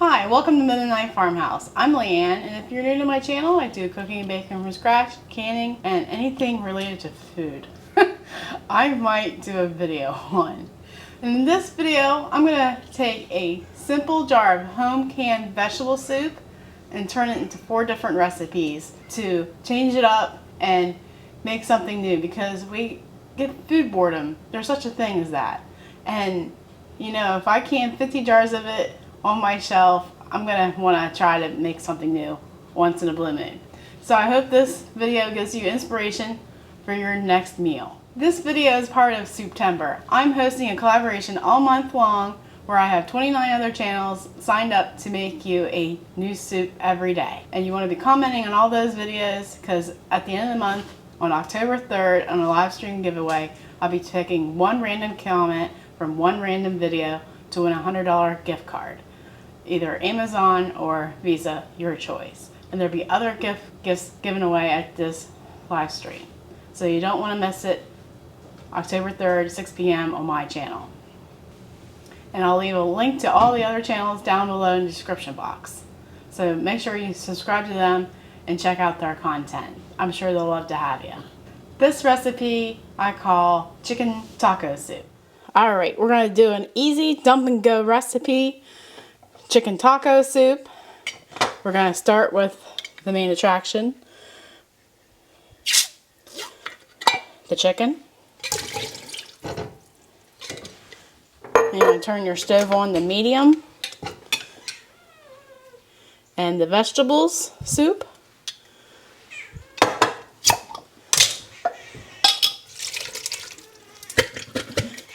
Hi, welcome to Mennonite Farmhouse. I'm Leanne, and if you're new to my channel, I do cooking and baking from scratch, canning, and anything related to food. I might do a video on. In this video, I'm going to take a simple jar of home canned vegetable soup and turn it into 4 different recipes to change it up and make something new, because we get food boredom. There's such a thing as that. And you know, if I can 50 jars of it on my shelf, I'm going to want to try to make something new once in a blue moon. So I hope this video gives you inspiration for your next meal. This video is part of Souptember. I'm hosting a collaboration all month long where I have 29 other channels signed up to make you a new soup every day. And you want to be commenting on all those videos, because at the end of the month, on October 3rd, on a live stream giveaway, I'll be picking one random comment from one random video to win a $100 gift card. Either Amazon or Visa, your choice. And there'll be other gifts given away at this live stream. So you don't want to miss it. October 3rd, 6 p.m. on my channel. And I'll leave a link to all the other channels down below in the description box. So make sure you subscribe to them and check out their content. I'm sure they'll love to have you. This recipe I call chicken taco soup. Alright, we're going to do an easy dump and go recipe, chicken taco soup. We're going to start with the main attraction, the chicken. You're going to turn your stove on to medium. And the vegetables soup.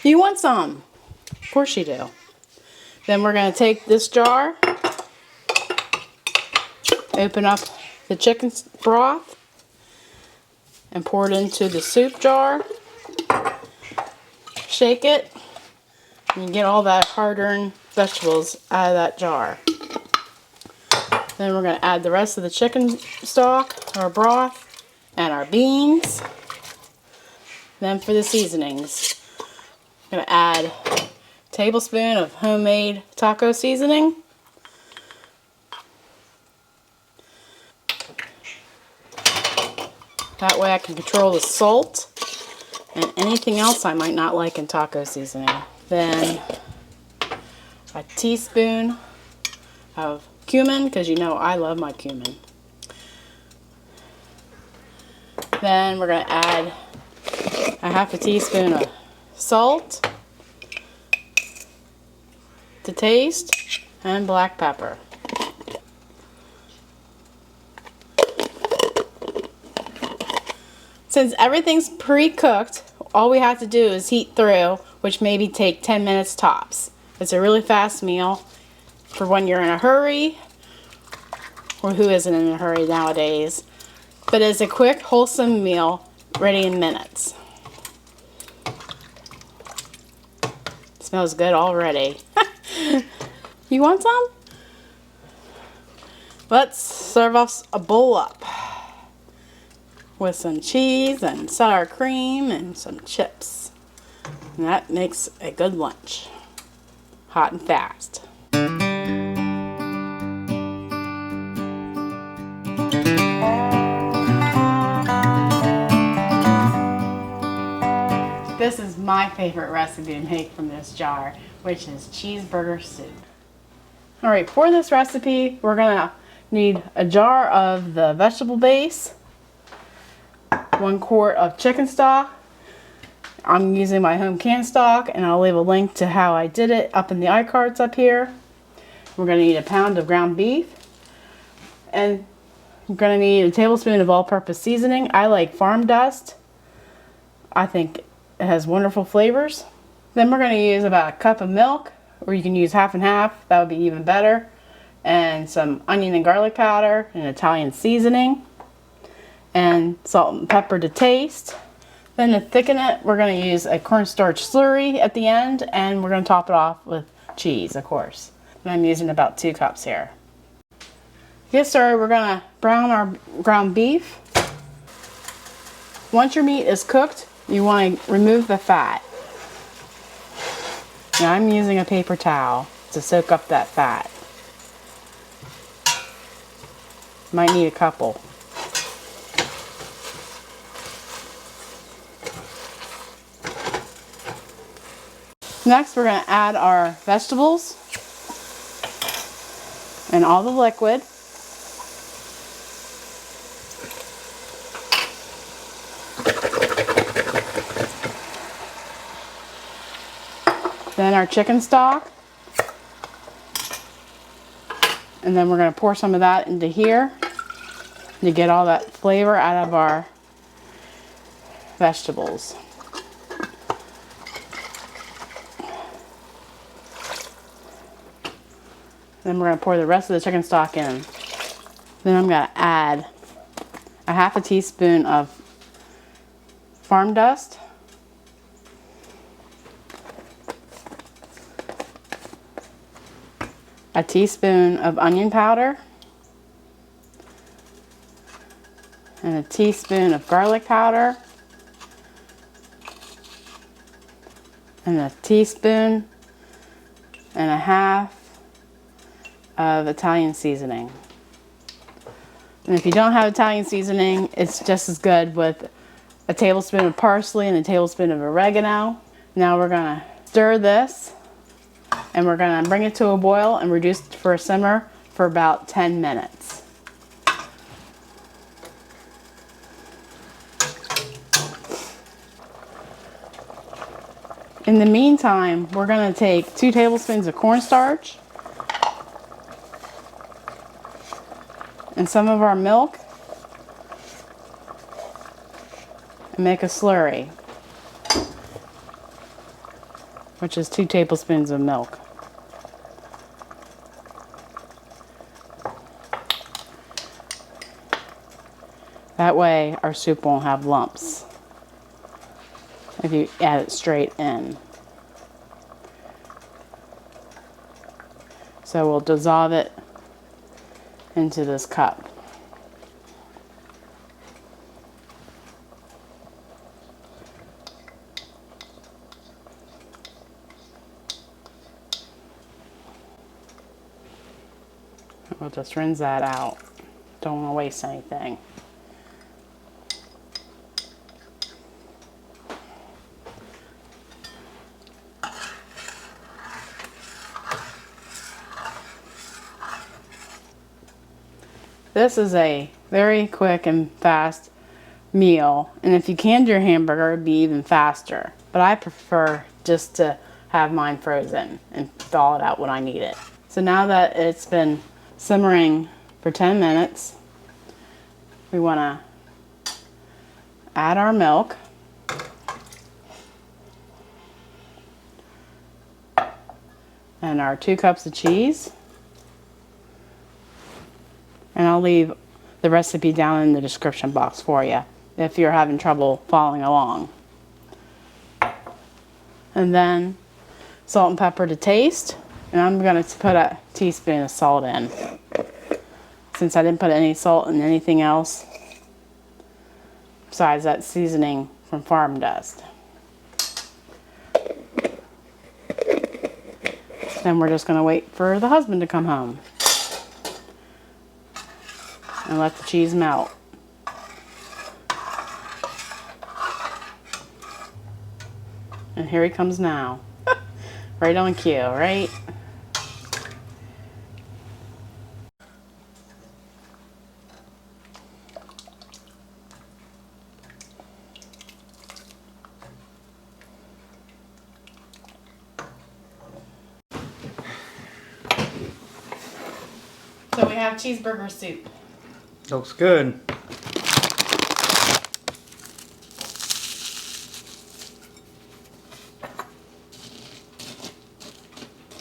You want some? Of course you do. Then we're going to take this jar, open up the chicken broth, and pour it into the soup jar. Shake it, and get all that hard-earned vegetables out of that jar. Then we're going to add the rest of the chicken stock, our broth, and our beans. Then for the seasonings, I'm going to add a tablespoon of homemade taco seasoning. That way I can control the salt and anything else I might not like in taco seasoning. Then a teaspoon of cumin, because you know I love my cumin. Then we're going to add a half a teaspoon of salt to taste, and black pepper. Since everything's pre-cooked, all we have to do is heat through, which maybe take 10 minutes tops. It's a really fast meal for when you're in a hurry, or who isn't in a hurry nowadays. But it's a quick, wholesome meal ready in minutes. Smells good already. You want some? Let's serve us a bowl up with some cheese and sour cream and some chips. And that makes a good lunch. Hot and fast. This is my favorite recipe to make from this jar, which is cheeseburger soup. Alright, for this recipe, we're going to need a jar of the vegetable base, 1 quart of chicken stock. I'm using my home canned stock, and I'll leave a link to how I did it up in the iCards up here. We're going to need a pound of ground beef, and we're going to need a tablespoon of all-purpose seasoning. I like farm dust. I think it has wonderful flavors. Then we're going to use about a cup of milk, or you can use half and half. That would be even better. And some onion and garlic powder and Italian seasoning. And salt and pepper to taste. Then to thicken it, we're going to use a cornstarch slurry at the end, and we're going to top it off with cheese, of course. And I'm using about 2 cups here. To get started, we're going to brown our ground beef. Once your meat is cooked, you want to remove the fat. Now I'm using a paper towel to soak up that fat. Might need a couple. Next, we're going to add our vegetables and all the liquid. Then our chicken stock. And then we're going to pour some of that into here to get all that flavor out of our vegetables. Then we're going to pour the rest of the chicken stock in. Then I'm going to add a half a teaspoon of farm dust, a teaspoon of onion powder, and a teaspoon of garlic powder, and a teaspoon and a half of Italian seasoning. And if you don't have Italian seasoning, it's just as good with a tablespoon of parsley and a tablespoon of oregano. Now we're going to stir this, and we're going to bring it to a boil and reduce it for a simmer for about 10 minutes. In the meantime, we're going to take 2 tablespoons of cornstarch and some of our milk and make a slurry, which is 2 tablespoons of milk. That way our soup won't have lumps if you add it straight in. So we'll dissolve it into this cup. We'll just rinse that out. Don't want to waste anything. This is a very quick and fast meal, and if you canned your hamburger, it'd be even faster. But I prefer just to have mine frozen and thaw it out when I need it. So now that it's been simmering for 10 minutes, we want to add our milk. And our 2 cups of cheese. And I'll leave the recipe down in the description box for you if you're having trouble following along. And then salt and pepper to taste. And I'm going to put a teaspoon of salt in, since I didn't put any salt in anything else besides that seasoning from farm dust. Then we're just going to wait for the husband to come home and let the cheese melt. And here he comes now. Right on cue, right? So we have cheeseburger soup. Looks good.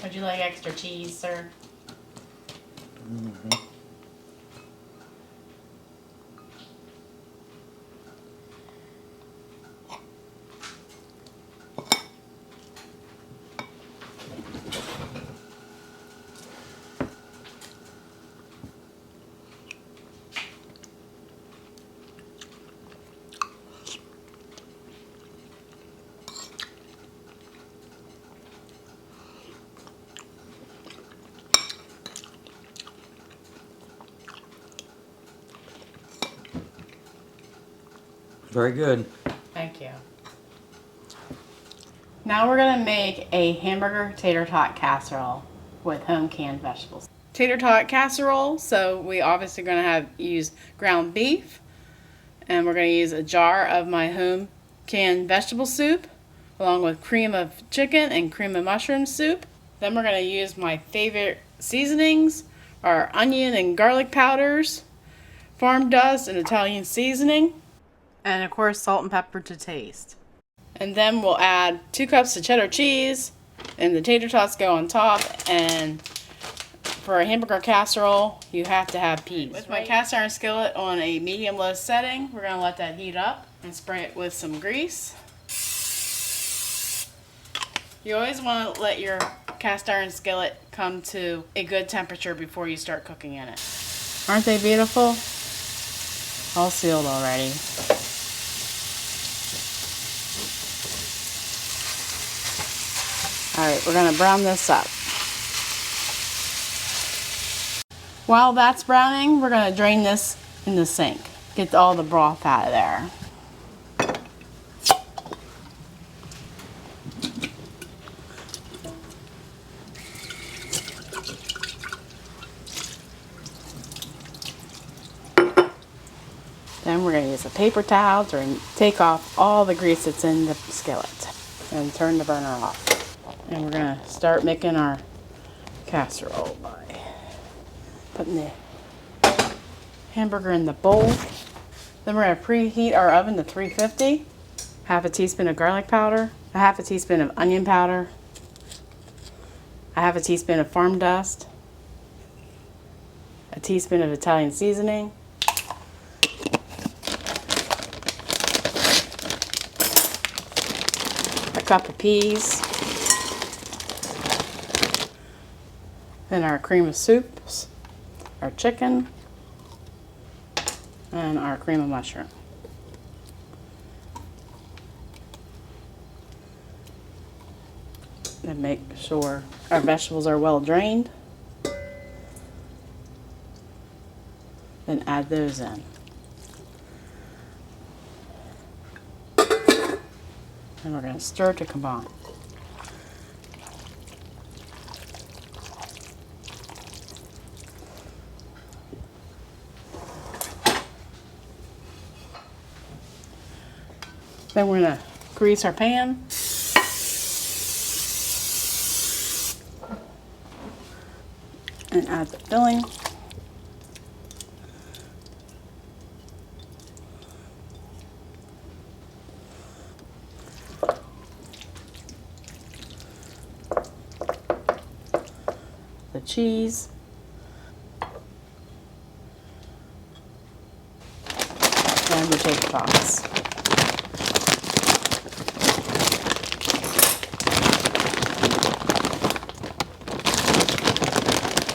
Would you like extra cheese, sir? Mm-hmm. Very good. Thank you. Now we're going to make a hamburger tater tot casserole with home canned vegetables. Tater tot casserole, so we obviously going to use ground beef, and we're going to use a jar of my home canned vegetable soup along with cream of chicken and cream of mushroom soup. Then we're going to use my favorite seasonings, our onion and garlic powders, farm dust and Italian seasoning, and of course salt and pepper to taste. And then we'll add 2 cups of cheddar cheese, and the tater tots go on top. And for a hamburger casserole, you have to have peas. With my cast iron skillet on a medium-low setting, we're going to let that heat up and spray it with some grease. You always want to let your cast iron skillet come to a good temperature before you start cooking in it. Aren't they beautiful? All sealed already. Alright, we're going to brown this up. While that's browning, we're going to drain this in the sink. Get all the broth out of there. Then we're going to use a paper towel to take off all the grease that's in the skillet and turn the burner off. And we're going to start making our casserole by putting the hamburger in the bowl. Then we're going to preheat our oven to 350. Half a teaspoon of garlic powder, a half a teaspoon of onion powder, a half a teaspoon of farm dust, a teaspoon of Italian seasoning, a cup of peas, then our cream of soups, our chicken, and our cream of mushroom. Then make sure our vegetables are well drained. Then add those in. And we're going to stir to combine. Then we're going to grease our pan. And add the filling. The cheese. And the tater tots.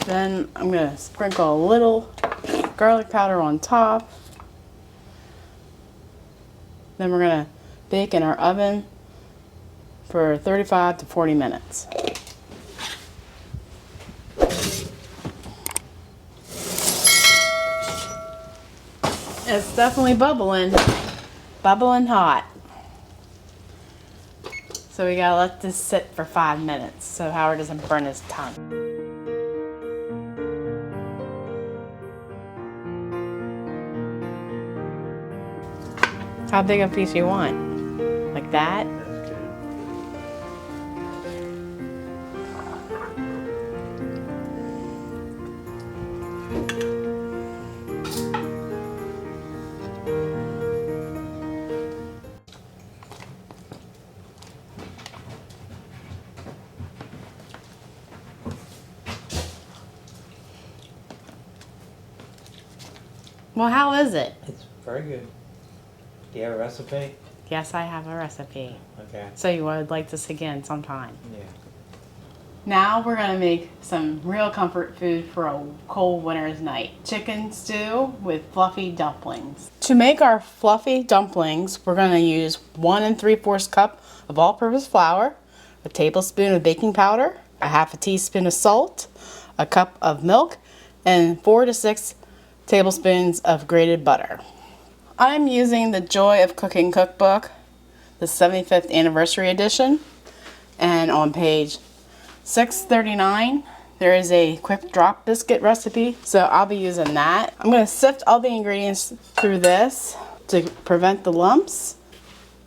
Then I'm going to sprinkle a little garlic powder on top. Then we're going to bake in our oven for 35 to 40 minutes. It's definitely bubbling hot. So we gotta let this sit for 5 minutes so Howard doesn't burn his tongue. How big a piece you want? Like that? That's good. Well, how is it? It's very good. Do you have a recipe? Yes, I have a recipe. Okay. So you would like this again sometime. Yeah. Now we're going to make some real comfort food for a cold winter's night. Chicken stew with fluffy dumplings. To make our fluffy dumplings, we're going to use 1 3/4 cup of all-purpose flour, a tablespoon of baking powder, a half a teaspoon of salt, a cup of milk, and 4 to 6 tablespoons of grated butter. I'm using the Joy of Cooking cookbook, the 75th anniversary edition, and on page 639 there is a quick drop biscuit recipe, so I'll be using that. I'm going to sift all the ingredients through this to prevent the lumps.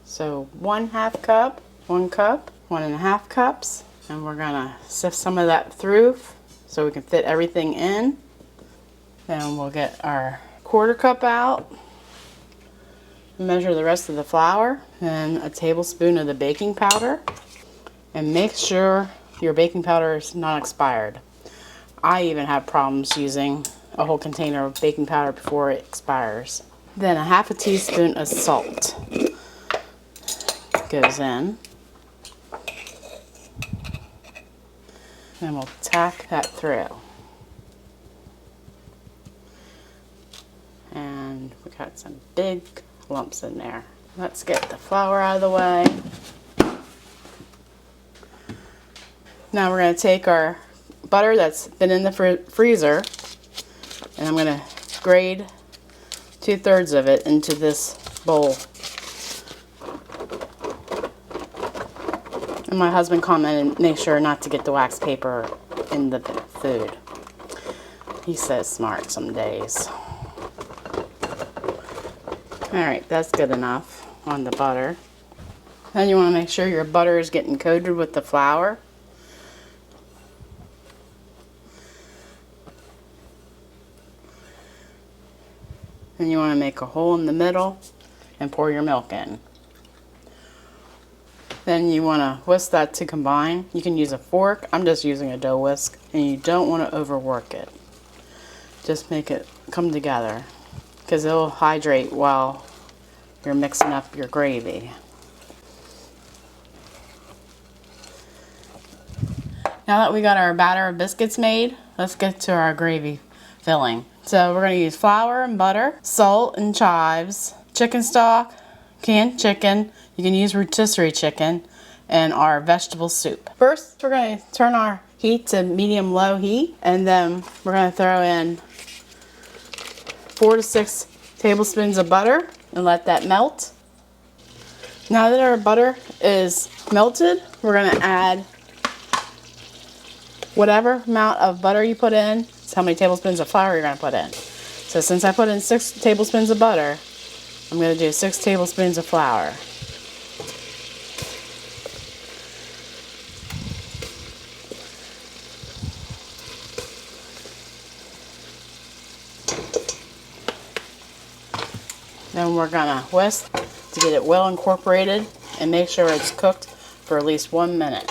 So 1/2 cup, 1 cup, 1.5 cups, and we're going to sift some of that through so we can fit everything in. Then we'll get our 1/4 cup out, measure the rest of the flour, and a tablespoon of the baking powder, and make sure your baking powder is not expired. I even have problems using a whole container of baking powder before it expires. Then 1/2 teaspoon of salt goes in. And we'll tack that through. And we got some big lumps in there. Let's get the flour out of the way. Now we're going to take our butter that's been in the freezer, and I'm going to grade 2/3 of it into this bowl. And my husband commented, make sure not to get the wax paper in the food. He says smart some days. Alright, that's good enough on the butter. Then you want to make sure your butter is getting coated with the flour. Then you want to make a hole in the middle and pour your milk in. Then you want to whisk that to combine. You can use a fork. I'm just using a dough whisk, and you don't want to overwork it. Just make it come together, because it will hydrate while you're mixing up your gravy. Now that we got our batter of biscuits made, let's get to our gravy filling. So we're going to use flour and butter, salt and chives, chicken stock, canned chicken, you can use rotisserie chicken, and our vegetable soup. First, we're going to turn our heat to medium-low heat, and then we're going to throw in 4 to 6 tablespoons of butter and let that melt. Now that our butter is melted, we're going to add whatever amount of butter you put in. That's how many tablespoons of flour you're going to put in. So since I put in 6 tablespoons of butter, I'm going to do 6 tablespoons of flour. Then we're going to whisk to get it well incorporated and make sure it's cooked for at least 1 minute.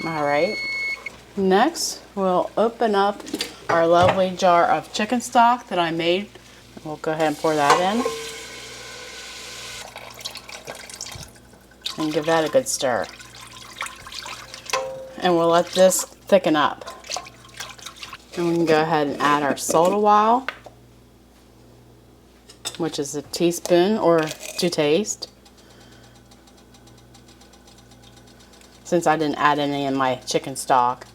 Alright, next we'll open up our lovely jar of chicken stock that I made. We'll go ahead and pour that in and give that a good stir. And we'll let this thicken up. And we can go ahead and add our salt a while, which is a teaspoon or to taste. Since I didn't add any in my chicken stock.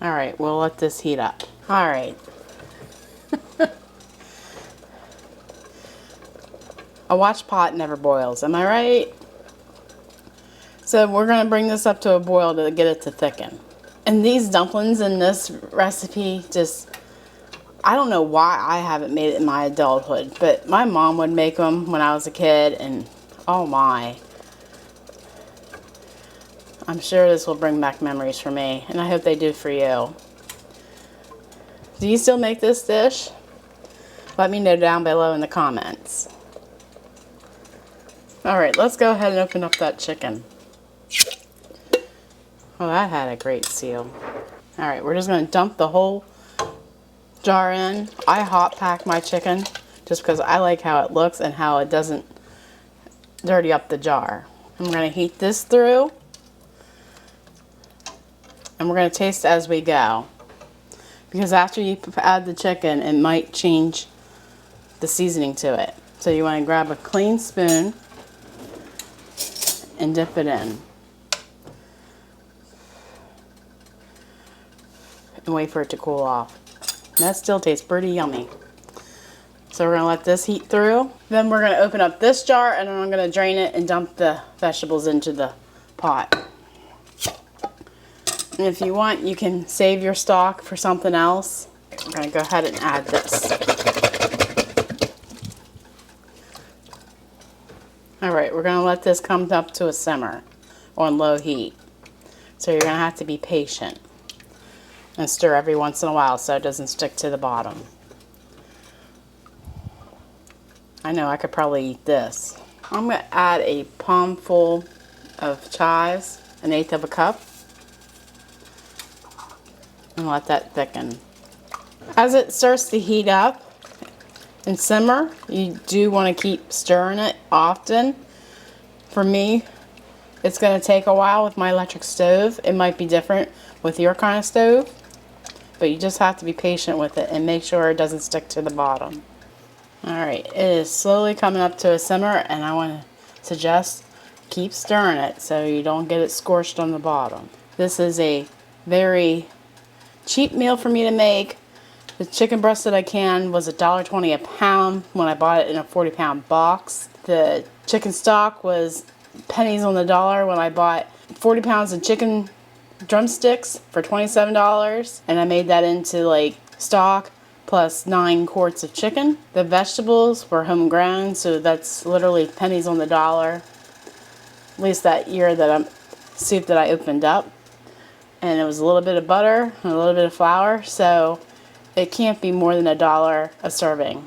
Alright, we'll let this heat up. Alright. A watch pot never boils, am I right? So we're going to bring this up to a boil to get it to thicken. And these dumplings in this recipe just, I don't know why I haven't made it in my adulthood, but my mom would make them when I was a kid, and oh my. I'm sure this will bring back memories for me, and I hope they do for you. Do you still make this dish? Let me know down below in the comments. Alright, let's go ahead and open up that chicken. Oh, that had a great seal. Alright, we're just going to dump the whole jar in. I hot pack my chicken just because I like how it looks and how it doesn't dirty up the jar. I'm going to heat this through, and we're going to taste as we go, because after you add the chicken it might change the seasoning to it. So you want to grab a clean spoon and dip it in. And wait for it to cool off. That still tastes pretty yummy. So we're gonna let this heat through. Then we're gonna open up this jar and then I'm gonna drain it and dump the vegetables into the pot. And if you want, you can save your stock for something else. I'm gonna go ahead and add this. All right, we're gonna let this come up to a simmer on low heat. So you're gonna have to be patient and stir every once in a while so it doesn't stick to the bottom. I know I could probably eat this. I'm gonna add a palmful of chives, 1/8 of a cup, and let that thicken. As it starts to heat up and simmer, you do want to keep stirring it often. For me, it's going to take a while with my electric stove. It might be different with your kind of stove, but you just have to be patient with it and make sure it doesn't stick to the bottom. Alright, it is slowly coming up to a simmer, and I want to suggest keep stirring it so you don't get it scorched on the bottom. This is a very cheap meal for me to make. The chicken breast that I canned was $1.20 a pound when I bought it in a 40-pound box. The chicken stock was pennies on the dollar when I bought 40 pounds of chicken drumsticks for $27, and I made that into like stock plus 9 quarts of chicken. The vegetables were homegrown, so that's literally pennies on the dollar. At least that year soup that I opened up. And it was a little bit of butter and a little bit of flour, so it can't be more than $1 a serving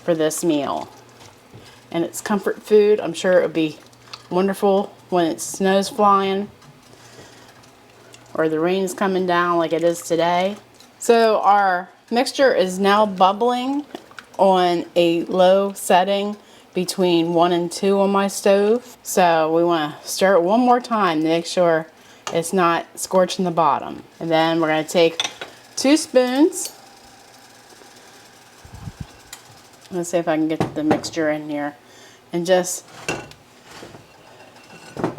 for this meal. And it's comfort food. I'm sure it would be wonderful when it snows flying or the rain is coming down like it is today. So our mixture is now bubbling on a low setting between 1 and 2 on my stove. So we want to stir it one more time to make sure it's not scorching the bottom. And then we're going to take 2 spoons. Let's see if I can get the mixture in here. And just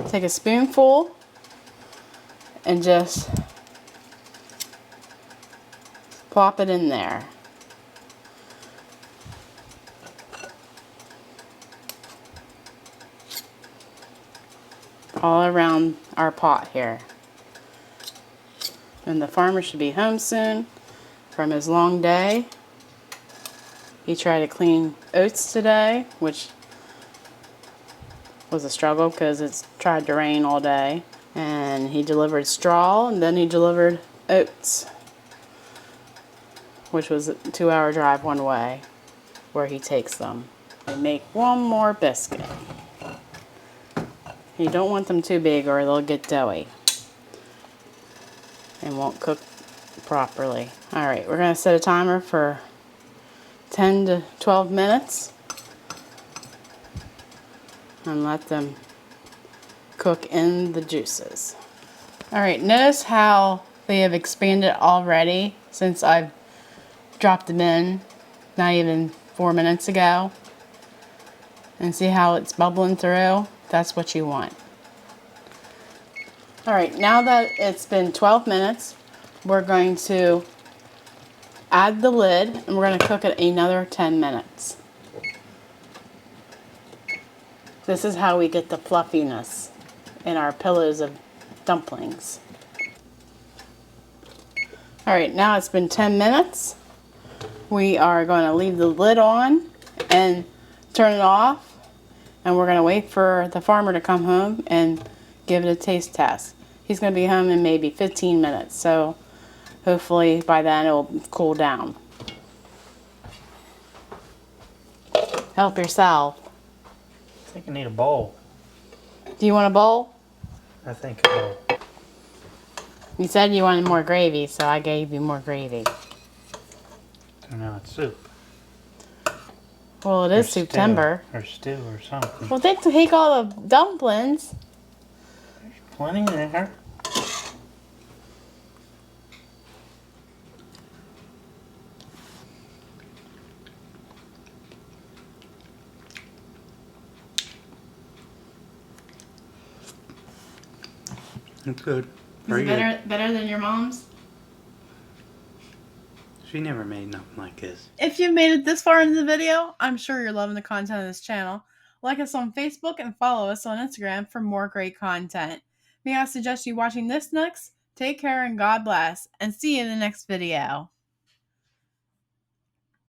take a spoonful and just plop it in there. All around our pot here. And the farmer should be home soon from his long day. He tried to clean oats today, which was a struggle because it's tried to rain all day. And he delivered straw, and then he delivered oats, which was a 2-hour drive one way where he takes them. And make one more biscuit. You don't want them too big or they'll get doughy and won't cook properly. Alright, we're going to set a timer for 10 to 12 minutes and let them cook in the juices. Alright, notice how they have expanded already since I've dropped them in not even 4 minutes ago. And see how it's bubbling through? That's what you want. Alright, now that it's been 12 minutes, we're going to add the lid and we're going to cook it another 10 minutes. This is how we get the fluffiness in our pillows of dumplings. Alright, now it's been 10 minutes. We are going to leave the lid on and turn it off. And we're going to wait for the farmer to come home and give it a taste test. He's going to be home in maybe 15 minutes. So hopefully by then it will cool down. Help yourself. I think I need a bowl. Do you want a bowl? I think a bowl. You said you wanted more gravy, so I gave you more gravy. So now it's soup. Well, it is Souptember. Or stew or something. Well, they take all the dumplings. There's plenty there. It's good. Is Very it better than your mom's? She never made nothing like this. If you've made it this far into the video, I'm sure you're loving the content of this channel. Like us on Facebook and follow us on Instagram for more great content. May I suggest you watching this next? Take care and God bless, and see you in the next video.